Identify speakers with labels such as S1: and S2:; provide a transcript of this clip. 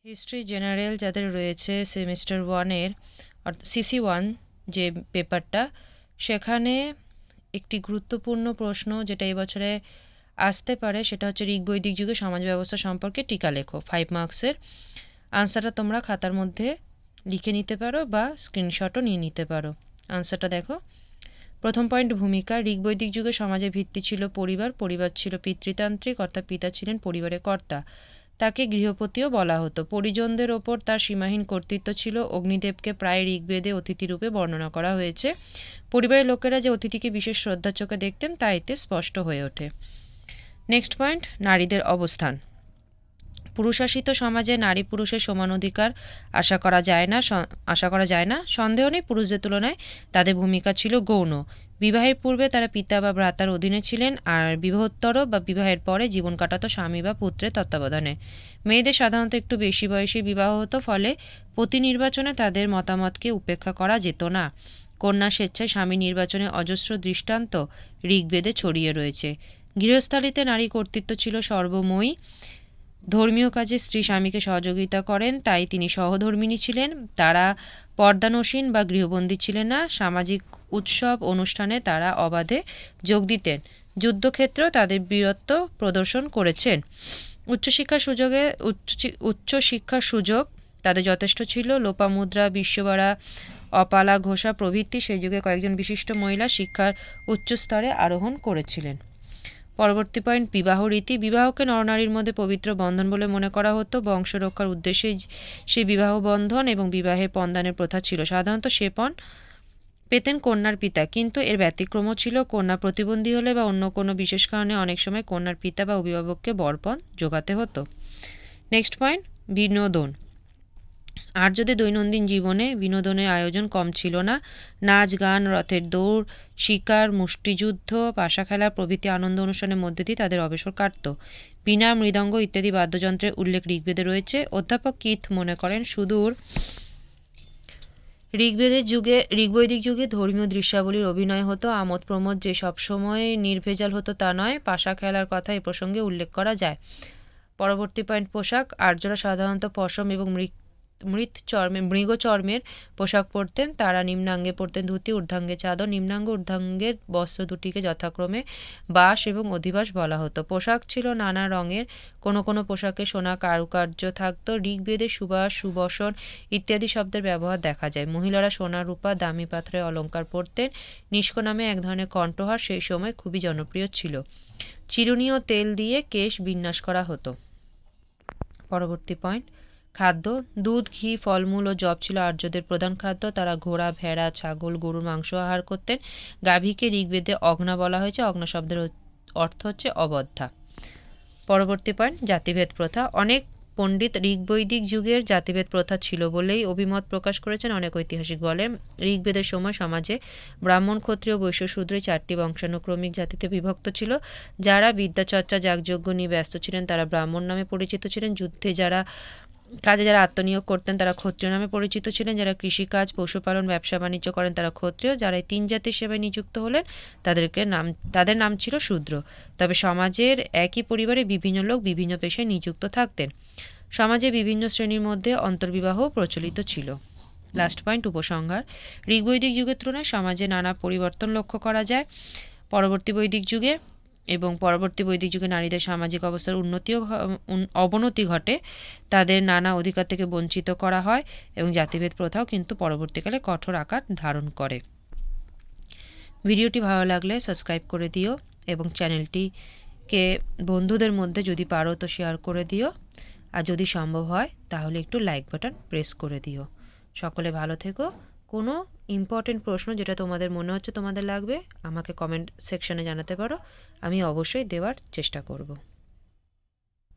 S1: History general যাদের রয়েছে semester 1-এর CC1 যে পেপারটা, সেখানে একটি গুরুত্বপূর্ণ প্রশ্ন যেটা এবছরে আসতে পারে সেটা হচ্ছে ঋগ বৈদিক যুগে সমাজ ব্যবস্থা সম্পর্কে টিকা লেখো। 5 মার্কসের আনসারটা তোমরা খাতার মধ্যে লিখে নিতে পারো বা স্ক্রিনশটও নিয়ে নিতে পারো। আনসারটা দেখো। প্রথম পয়েন্ট, ভূমিকা। ঋগ বৈদিক যুগে সমাজের ভিত্তি ছিল পরিবার। পরিবার ছিল পিতৃতান্ত্রিক, অর্থাৎ পিতা ছিলেন পরিবারের কর্তা। তাকে গৃহপতিও বলা হতো। পরিজনদের ওপর তার সীমাহীন কর্তৃত্ব ছিল। অগ্নিদেবকে প্রায় ঋগ্বেদে অতিথিরূপে বর্ণনা করা হয়েছে। পরিবারের লোকেরা যে অতিথিকে বিশেষ শ্রদ্ধার চোখে দেখতেন তা এতে স্পষ্ট হয়ে ওঠে। নেক্সট পয়েন্ট, নারীদের অবস্থান। পুরুষাসিত সমাজে নারী পুরুষের সমান অধিকার আশা করা যায় না। সন্দেহ নেই পুরুষদের তুলনায় তাদের ভূমিকা ছিল গৌণ। বিবাহের পূর্বে তারা পিতা বা ভ্রাতার অধীনে ছিলেন, আর বিবাহোত্তর বা বিবাহের পরে জীবন কাটাতো স্বামী বা পুত্রের তত্ত্বাবধানে। মেয়েদের সাধারণত একটু বেশি বয়সে বিবাহ হতো, ফলে পতি নির্বাচনে তাদের মতামতকে উপেক্ষা করা যেত না। কন্যা স্বেচ্ছায় স্বামী নির্বাচনে অজস্র দৃষ্টান্ত ঋগ্বেদে ছড়িয়ে রয়েছে। গৃহস্থালিতে নারী কর্তৃত্ব ছিল সর্বময়ী। ধর্মীয় কাজে স্ত্রী স্বামীকে সহযোগিতা করেন, তাই তিনি সহধর্মিণী ছিলেন। তারা পর্দানসীন বা গৃহবন্দী ছিলেন না। সামাজিক উৎসব অনুষ্ঠানে তারা অবাধে যোগ দিতেন। যুদ্ধক্ষেত্রেও তাদের বীরত্ব প্রদর্শন করেছেন। উচ্চশিক্ষার সুযোগ তাদের যথেষ্ট ছিল। লোপামুদ্রা, বিশ্ববাড়া, অপালা ঘোষা প্রভৃতি সেই যুগে কয়েকজন বিশিষ্ট মহিলা শিক্ষার উচ্চ স্তরে আরোহণ করেছিলেন। পরবর্তী পয়েন্ট, বিবাহ রীতি। বিবাহকে নরনারীর মধ্যে পবিত্র বন্ধন বলে মনে করা হতো। বংশ রক্ষার উদ্দেশ্যে সে বিবাহ বন্ধন এবং বিবাহের পণদানের প্রথা ছিল। সাধারণত সে পণ পেতেন কন্যার পিতা, কিন্তু এর ব্যতিক্রমও ছিল। কন্যা প্রতিবন্ধী হলে বা অন্য কোনো বিশেষ কারণে অনেক সময় কন্যার পিতা বা অভিভাবককে বরপণ জোগাতে হতো। নেক্সট পয়েন্ট, বিনোদন। আর্যদের দৈনন্দিন জীবনে বিনোদনের আয়োজন কম ছিল না। নাচ গান, রথের দৌড়, শিকার, মুষ্টিযুদ্ধ, পাশা খেলা প্রভৃতি আনন্দ অনুষ্ঠানের মধ্যে দিয়ে তাদের অবসর কাটত। বীণা, মৃদঙ্গ ইত্যাদি বাদ্যযন্ত্রের উল্লেখ ঋগ্বেদে রয়েছে। অধ্যাপক কিথ মনে করেন সুদূর ঋগ্বৈদিক যুগে ধর্মীয় দৃশ্যাবলীর অভিনয় হতো। আমোদ প্রমোদ যে সবসময় নির্ভেজাল হতো তা নয়। পাশা খেলার কথা এ প্রসঙ্গে উল্লেখ করা যায়। পরবর্তী পয়েন্ট, পোশাক। আর্যরা সাধারণত পশম এবং মৃগচর্মের পোশাক পরতেন। তারা নিম্নাঙ্গে পরতেন ধুতি, ঊর্ধ্বাঙ্গে চাদর। নিম্নাঙ্গ ঊর্ধ্বাঙ্গের বস্ত্র দুটিকে যথাক্রমে বাস এবং অধিবাস বলা হতো। পোশাক ছিল নানা রঙের। কোনো কোনো পোশাকে সোনা কারুকার্য থাকত। ঋগ্বেদে সুবাস, সুবসন ইত্যাদি শব্দের ব্যবহার দেখা যায়। মহিলারা সোনা, রূপা, দামি পাথরের অলঙ্কার পরতেন। নিষ্ক নামে এক ধরনের কণ্ঠহার সেই সময় খুবই জনপ্রিয় ছিল। চিরুনি ও তেল দিয়ে কেশ বিন্যাস করা হতো। পরবর্তী পয়েন্ট, খাদ্য। দুধ, ঘি, ফলমূল ও যব ছিল আর্যদের প্রধান খাদ্য। তারা ঘোড়া, ভেড়া, ছাগল, গরুর মাংস আহার করতেন। গাভীকে ঋগ্বেদে অগ্না বলা হয়েছে। অগ্না শব্দের অর্থ হচ্ছে অবদ্ধা। পরবর্তী পয়েন্ট, জাতিভেদ প্রথা। অনেক পণ্ডিত ঋগ্বৈদিক যুগের জাতিভেদ প্রথা ছিল বলেই অভিমত প্রকাশ করেছেন। অনেক ঐতিহাসিক বলেন ঋগ্বেদের সময় সমাজে ব্রাহ্মণ, ক্ষত্রিয়, বৈশ্য, শূদ্র 4টি বংশানুক্রমিক জাতিতে বিভক্ত ছিল। যারা বিদ্যাচর্চা, যাগযজ্ঞ নিয়ে ব্যস্ত ছিলেন তারা ব্রাহ্মণ নামে পরিচিত ছিলেন। যুদ্ধে যারা আত্মনিয়োগ করতেন তারা ক্ষত্রিয় নামে পরিচিত ছিলেন। যারা কৃষিকাজ, পশুপালন, ব্যবসা বাণিজ্য করেন তারা ক্ষত্রিয়। যারা এই 3 জাতির সেবায় নিযুক্ত হলেন তাদের নাম ছিল শূদ্র। তবে সমাজের একই পরিবারে বিভিন্ন লোক বিভিন্ন পেশায় নিযুক্ত থাকতেন। সমাজে বিভিন্ন শ্রেণীর মধ্যে অন্তর্বিবাহ প্রচলিত ছিল। লাস্ট পয়েন্ট, উপসংহার। ঋগ্বৈদিক যুগের তুলনায় সমাজে নানা পরিবর্তন লক্ষ্য করা যায়। পরবর্তী বৈদিক যুগে নারীদের সামাজিক অবস্থার অবনতি ঘটে। তাদের নানা অধিকার থেকে বঞ্চিত করা হয় এবং জাতিভেদ প্রথাও কিন্তু পরবর্তীকালে কঠোর আকার ধারণ করে। ভিডিওটি ভালো লাগলে সাবস্ক্রাইব করে দিও এবং চ্যানেলটিকে বন্ধুদের মধ্যে যদি পারো তো শেয়ার করে দিও, আর যদি সম্ভব হয় তাহলে একটু লাইক বাটন প্রেস করে দিও। সকলে ভালো থেকো। কোনো ইম্পর্টেন্ট প্রশ্ন যেটা তোমাদের মনে হচ্ছে তোমাদের লাগবে আমাকে কমেন্ট সেকশনে জানাতে পারো। আমি অবশ্যই দেওয়ার চেষ্টা করব।